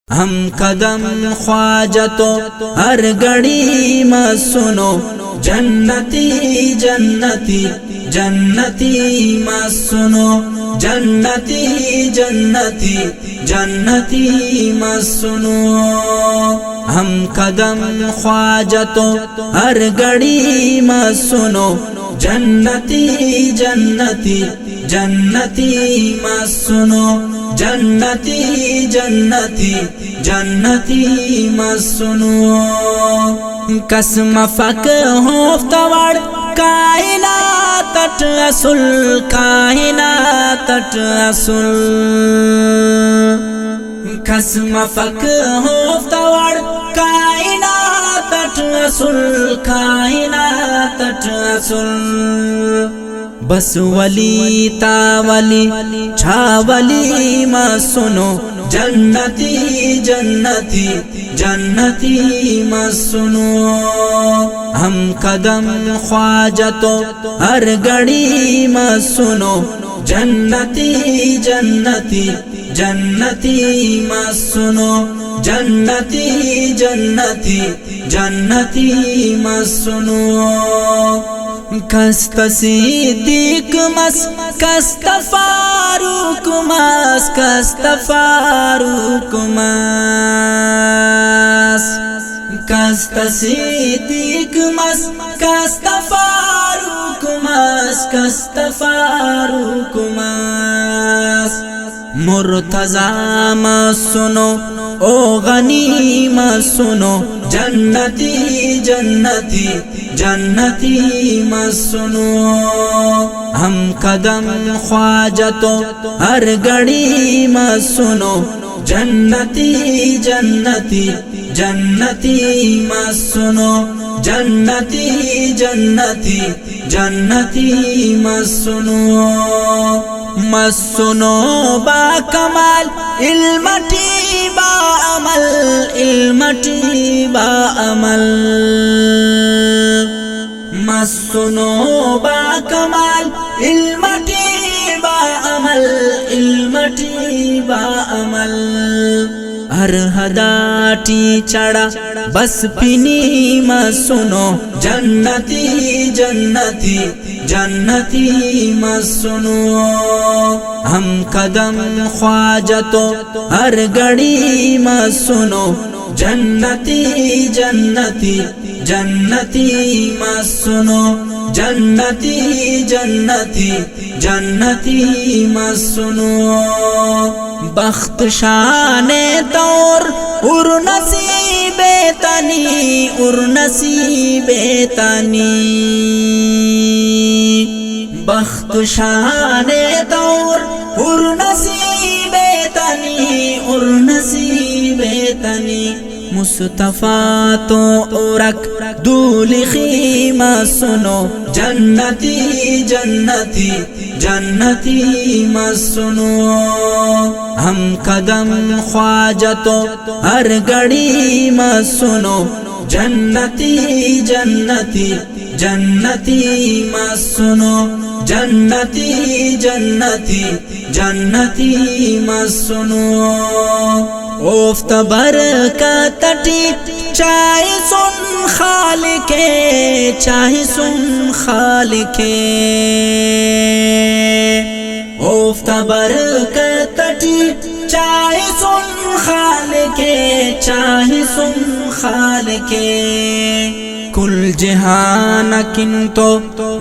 ہم قدم خواجہ تو ہر گھڑی میں سنو جنتی جنتی جنتی میں سنو جنتی جنتی جنتی میں سنو ہم قدم خواجہ تو ہر گھڑی میں سنو جنتی جنتی جنتی میں سنو جنتی جنتی جنتی میں سنو قسم فک ہوفتوڑ کائنات تٹ اصل کائنات تٹ اصل قسم فک ہوفتوڑ کائنات تٹ اصل کائنات تٹ اصل بس ولی تا ولی چھا ولی ما سنو جنتی جنتی جنتی ما سنو ہم قدم خواجہ تو ہر گھڑی ما سنو جنتی جنتی جنتی ما سنو جنتی جنتی جنتی ما سنو کست صدیق مس کست فاروق مس کست فاروق مس کست صدیق مس کست فاروق مس کست فاروق مس مرتضی ما سنو او غنی ما سنو جنتی جنتی جنتی ما سنو ہم قدم خواجہ تو ہر گھڑی ما سنو جنتی جنتی جنتی ما سنو جنتی جنتی جنتی ما سنو مس سنو با کمال علمٹی با عمل علمٹی با عمل مس سنو با کمال علمٹی با عمل علمٹی با عمل ہر ہداٹی چڑھا بس پینی ما سنو جنتی جنتی جنتی ما سنو ہم قدم خواجہ تو ہر گھڑی ما سنو جنتی جنتی جنتی ما سنو جنتی جنتی جنتی ما سنو بخت شان دور ار نصیب تنی ار نصیب تنی بخت شان دور ار نصیب تنی ار نصیب تنی مصطفیٰ تو اورک دولخی ما سنو جنتی جنتی جنتی ما سنو ہم قدم خواجہ تو ہر گھڑی ما سنو جنتی جنتی جنتی ما سنو جنتی جنتی جنتی ما سنو اوفت برکتٹی چاہے سن خالق چاہے سن خالق اوفت برکتٹی چاہے سن خالق چاہے سن خالق کل جہان کنتو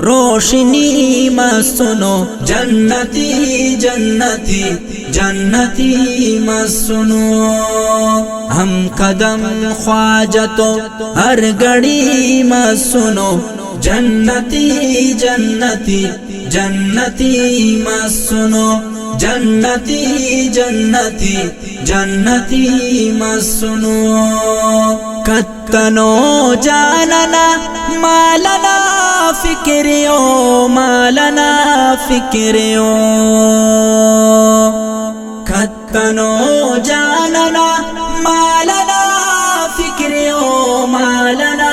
روشنی ما سنو جنتی جنتی جنتی ما سنو ہم قدم خواجہ تو ہر گھڑی ما سنو جنتی جنتی جنتی ما سنو جنتی جنتی جنتی ما سنو کتنو جاننا مالنا فکریو مالنا فکریو کتنو جاننا مالنا فکریو مالنا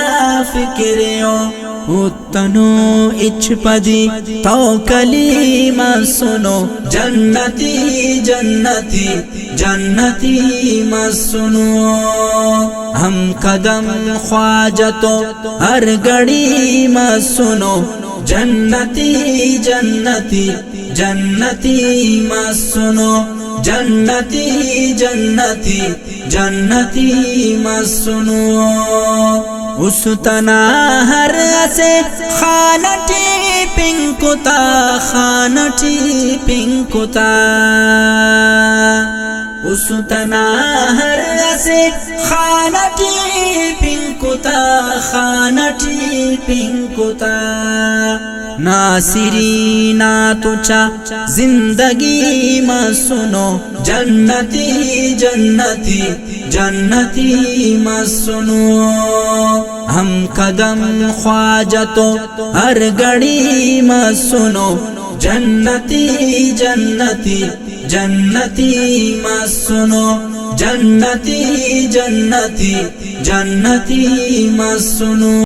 فکریو اتنو اچپدی تو کلمہ سنو جنتی جنتی جنتی مت سنو ہم قدم خواجہ تو ہر گھڑی مت سنو جنتی جنتی جنتی مت سنو جنتی جنتی جنتی مت سنو اس تنا ہر سے خانٹی پنکتا خانٹی پنکتا اس تنا ہر سے خانٹی پنکتا خانٹی پنکتا ناصری نا تچا زندگی مت سنو جنتی جنتی جنتی مت سنو ہم قدم خواجہ تو ہر گھڑی مت سنو جنتی جنتی جنتی مت سنو جنتی جنتی جنتی مت سنو